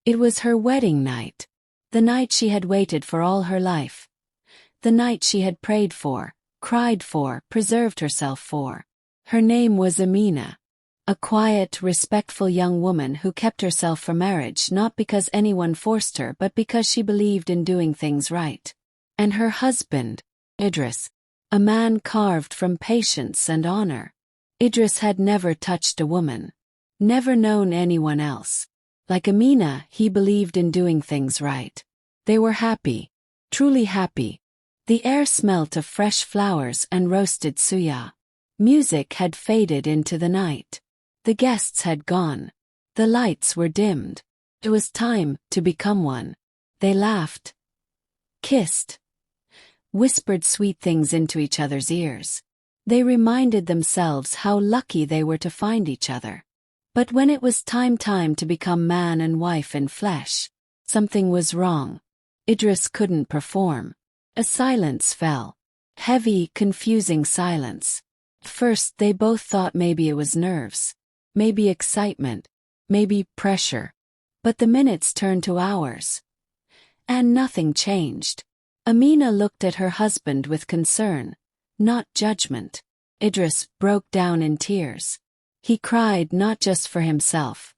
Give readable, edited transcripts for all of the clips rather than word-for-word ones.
It was her wedding night. The night she had waited for all her life. The night she had prayed for, cried for, preserved herself for. Her name was Amina. A quiet, respectful young woman who kept herself for marriage not because anyone forced her but because she believed in doing things right. And her husband, Idris, a man carved from patience and honor. Idris had never touched a woman. Never known anyone else. Like Amina, he believed in doing things right. They were happy. Truly happy. The air smelt of fresh flowers and roasted suya. Music had faded into the night. The guests had gone. The lights were dimmed. It was time to become one. They laughed. Kissed. Whispered sweet things into each other's ears. They reminded themselves how lucky they were to find each other. But when it was time to become man and wife in flesh, something was wrong. Idris couldn't perform. A silence fell. Heavy, confusing silence. At first they both thought maybe it was nerves. Maybe excitement. Maybe pressure. But the minutes turned to hours. And nothing changed. Amina looked at her husband with concern, not judgment. Idris broke down in tears. He cried not just for himself,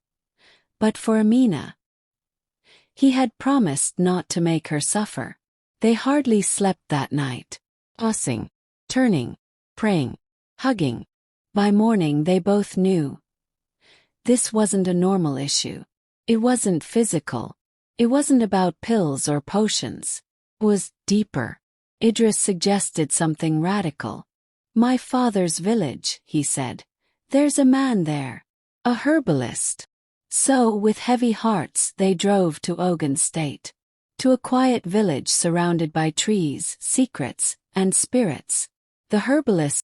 but for Amina. He had promised not to make her suffer. They hardly slept that night. Tossing, turning, praying, hugging. By morning they both knew. This wasn't a normal issue. It wasn't physical. It wasn't about pills or potions. It was deeper. Idris suggested something radical. My father's village, he said. There's a man there. A herbalist. So, with heavy hearts, they drove to Ogun State. To a quiet village surrounded by trees, secrets, and spirits. The herbalist,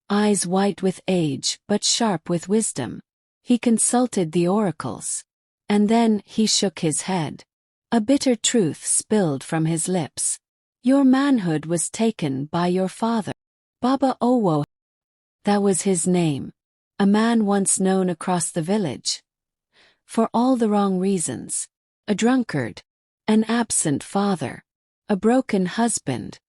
eyes white with age but sharp with wisdom. He consulted the oracles. And then he shook his head. A bitter truth spilled from his lips. Your manhood was taken by your father. Baba Owo. That was his name. A man once known across the village. For all the wrong reasons. A drunkard. An absent father. A broken husband.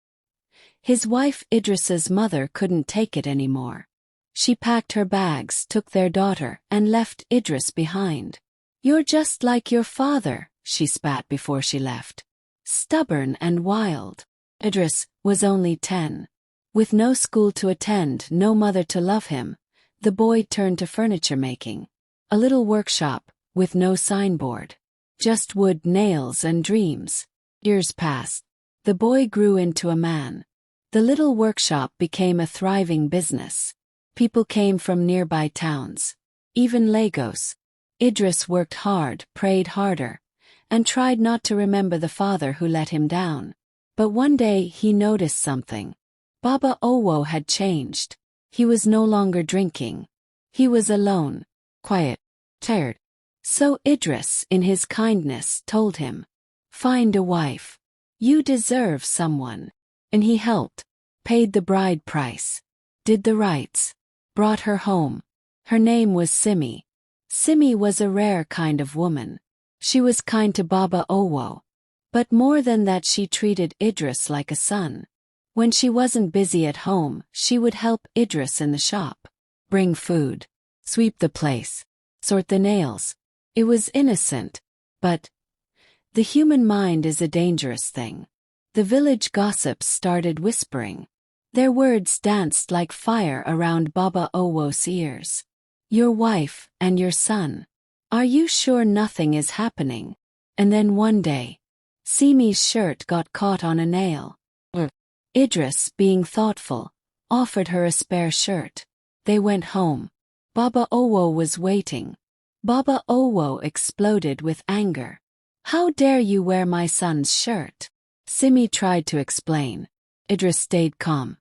His wife Idris's mother couldn't take it anymore. She packed her bags, took their daughter, and left Idris behind. You're just like your father, she spat before she left. Stubborn and wild. Idris was only 10. With no school to attend, no mother to love him, the boy turned to furniture making. A little workshop, with no signboard. Just wood, nails, and dreams. Years passed. The boy grew into a man. The little workshop became a thriving business. People came from nearby towns. Even Lagos. Idris worked hard, prayed harder, and tried not to remember the father who let him down. But one day he noticed something. Baba Owo had changed. He was no longer drinking. He was alone, quiet, tired. So Idris, in his kindness, told him, find a wife. You deserve someone. And he helped, paid the bride price, did the rites, brought her home. Her name was Simi. Simi was a rare kind of woman. She was kind to Baba Owo. But more than that, she treated Idris like a son. When she wasn't busy at home, she would help Idris in the shop. Bring food. Sweep the place. Sort the nails. It was innocent. But the human mind is a dangerous thing. The village gossips started whispering. Their words danced like fire around Baba Owo's ears. Your wife and your son. Are you sure nothing is happening? And then one day, Simi's shirt got caught on a nail. Idris, being thoughtful, offered her a spare shirt. They went home. Baba Owo was waiting. Baba Owo exploded with anger. How dare you wear my son's shirt? Simi tried to explain. Idris stayed calm.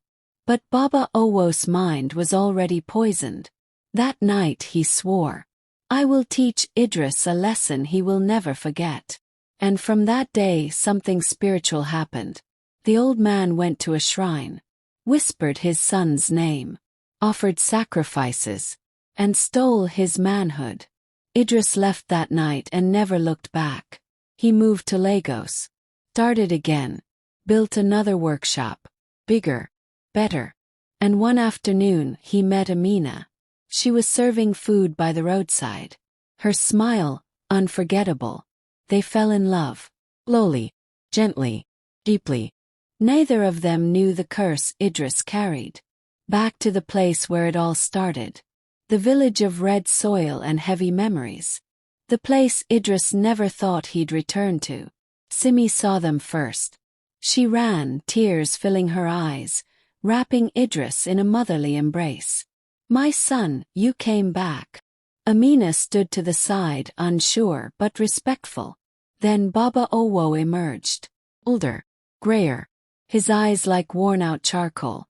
But Baba Owo's mind was already poisoned. That night he swore, I will teach Idris a lesson he will never forget. And from that day something spiritual happened. The old man went to a shrine, whispered his son's name, offered sacrifices, and stole his manhood. Idris left that night and never looked back. He moved to Lagos. Started again. Built another workshop. Bigger. Better. And one afternoon he met Amina. She was serving food by the roadside. Her smile, unforgettable. They fell in love. Slowly. Gently. Deeply. Neither of them knew the curse Idris carried. Back to the place where it all started. The village of red soil and heavy memories. The place Idris never thought he'd return to. Simi saw them first. She ran, tears filling her eyes, wrapping Idris in a motherly embrace. "My son, you came back." Amina stood to the side, unsure but respectful. Then Baba Owo emerged. Older. Grayer. His eyes like worn-out charcoal.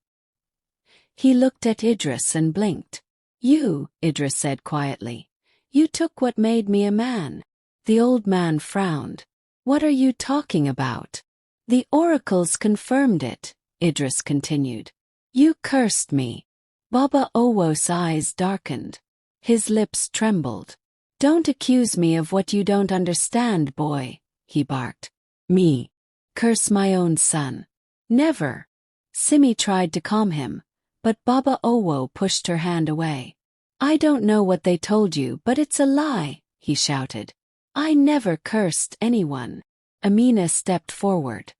He looked at Idris and blinked. "You," Idris said quietly. "You took what made me a man." The old man frowned. "What are you talking about?" "The oracles confirmed it," Idris continued. "You cursed me." Baba Owo's eyes darkened. His lips trembled. "Don't accuse me of what you don't understand, boy," he barked. "Me? Curse my own son? Never." Simi tried to calm him, but Baba Owo pushed her hand away. "I don't know what they told you, but it's a lie," he shouted. "I never cursed anyone." Amina stepped forward.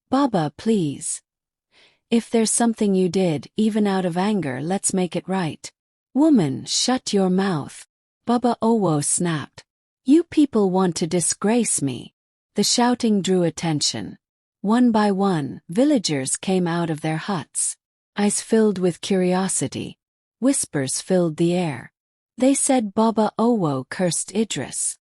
"Baba, please. If there's something you did, even out of anger, let's make it right." "Woman, shut your mouth." Baba Owo snapped. "You people want to disgrace me." The shouting drew attention. One by one, villagers came out of their huts. Eyes filled with curiosity. Whispers filled the air. They said Baba Owo cursed Idris.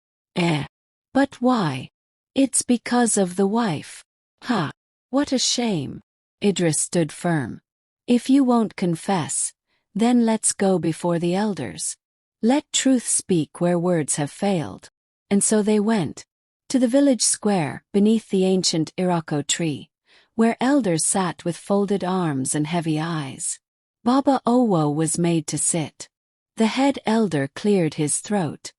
But why? "It's because of the wife." "Ha! What a shame." Idris stood firm. "If you won't confess, then let's go before the elders. Let truth speak where words have failed." And so they went. To the village square, beneath the ancient Iroko tree, where elders sat with folded arms and heavy eyes. Baba Owo was made to sit. The head elder cleared his throat.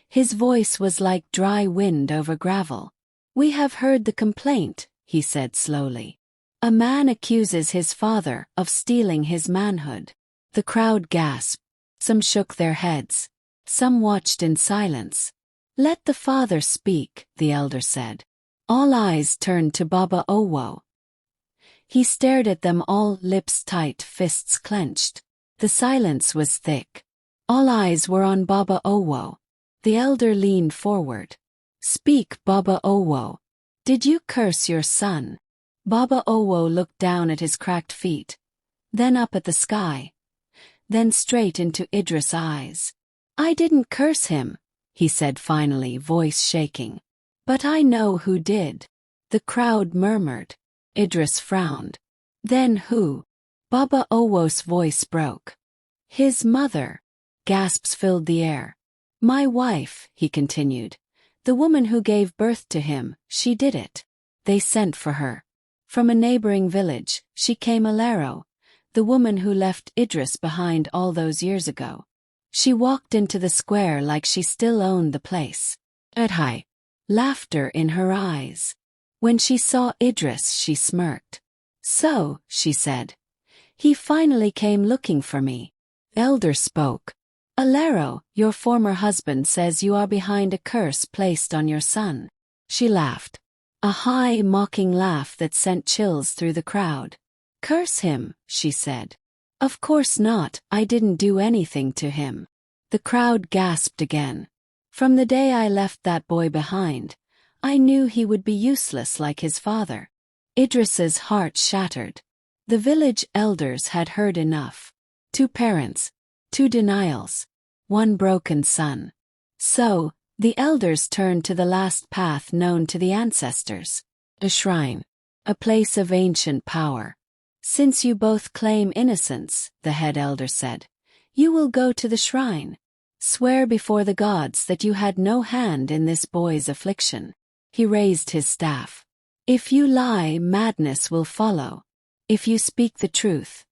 His voice was like dry wind over gravel. "We have heard the complaint," he said slowly. "A man accuses his father of stealing his manhood." The crowd gasped. Some shook their heads. Some watched in silence. "Let the father speak," the elder said. All eyes turned to Baba Owo. He stared at them all, lips tight, fists clenched. The silence was thick. All eyes were on Baba Owo. The elder leaned forward. "Speak, Baba Owo. Did you curse your son?" Baba Owo looked down at his cracked feet, then up at the sky, then straight into Idris' eyes. "I didn't curse him," he said finally, voice shaking. "But I know who did." The crowd murmured. Idris frowned. "Then who?" Baba Owo's voice broke. "His mother." Gasps filled the air. "My wife," he continued. "The woman who gave birth to him, she did it. They sent for her. From a neighboring village, she came Alero, the woman who left Idris behind all those years ago. She walked into the square like she still owned the place. High. Laughter in her eyes. When she saw Idris, she smirked. "So," she said, "he finally came looking for me." Elder spoke. "Alero, your former husband says you are behind a curse placed on your son." She laughed. A high, mocking laugh that sent chills through the crowd. "Curse him," she said. "Of course not, I didn't do anything to him." The crowd gasped again. "From the day I left that boy behind, I knew he would be useless like his father." Idris's heart shattered. The village elders had heard enough. 2 parents, 2 denials, 1 broken son. So, the elders turned to the last path known to the ancestors. A shrine. A place of ancient power. "Since you both claim innocence," the head elder said, "you will go to the shrine. Swear before the gods that you had no hand in this boy's affliction." He raised his staff. "If you lie, madness will follow. If you speak the truth,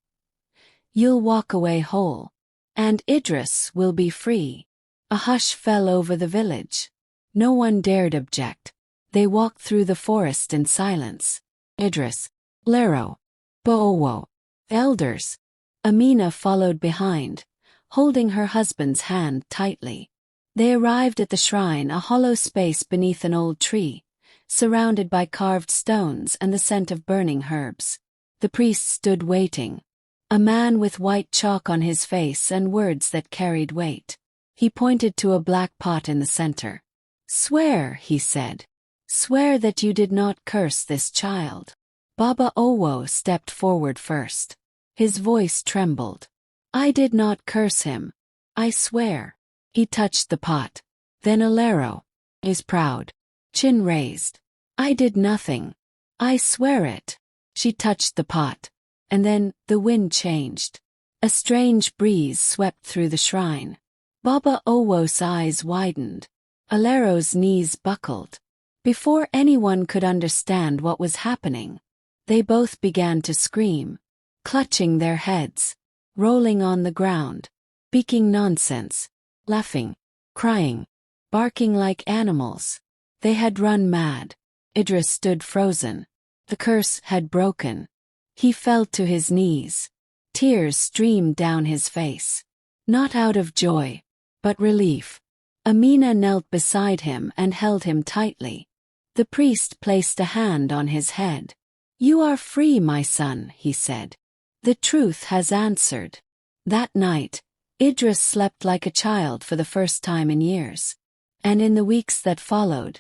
you'll walk away whole. And Idris will be free." A hush fell over the village. No one dared object. They walked through the forest in silence. Idris, Lero, Boowo, elders. Amina followed behind, holding her husband's hand tightly. They arrived at the shrine, a hollow space beneath an old tree, surrounded by carved stones and the scent of burning herbs. The priest stood waiting, a man with white chalk on his face and words that carried weight. He pointed to a black pot in the center. "Swear," he said. "Swear that you did not curse this child." Baba Owo stepped forward first. His voice trembled. "I did not curse him. I swear." He touched the pot. Then Alero, his proud chin raised. "I did nothing. I swear it." She touched the pot. And then the wind changed. A strange breeze swept through the shrine. Baba Owo's eyes widened. Alero's knees buckled. Before anyone could understand what was happening, they both began to scream, clutching their heads, rolling on the ground, speaking nonsense, laughing, crying, barking like animals. They had run mad. Idris stood frozen. The curse had broken. He fell to his knees. Tears streamed down his face. Not out of joy, but relief. Amina knelt beside him and held him tightly. The priest placed a hand on his head. "You are free, my son," he said. "The truth has answered." That night, Idris slept like a child for the first time in years. And in the weeks that followed,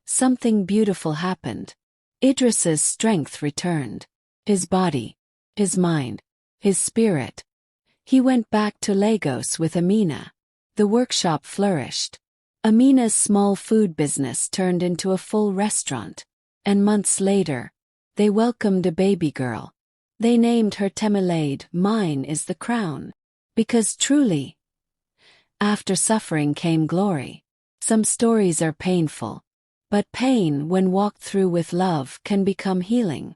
something beautiful happened. Idris's strength returned. His body, his mind, his spirit. He went back to Lagos with Amina. The workshop flourished. Amina's small food business turned into a full restaurant. And months later, they welcomed a baby girl. They named her Temilade, "Mine is the crown." Because truly, after suffering came glory. Some stories are painful, but pain, when walked through with love, can become healing.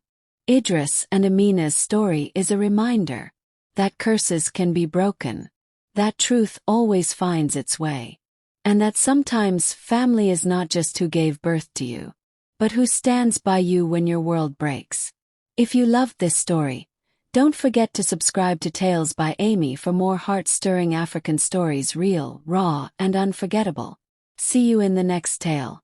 Idris and Amina's story is a reminder that curses can be broken, that truth always finds its way, and that sometimes family is not just who gave birth to you, but who stands by you when your world breaks. If you loved this story, don't forget to subscribe to Tales by Amy for more heart-stirring African stories, real, raw, and unforgettable. See you in the next tale.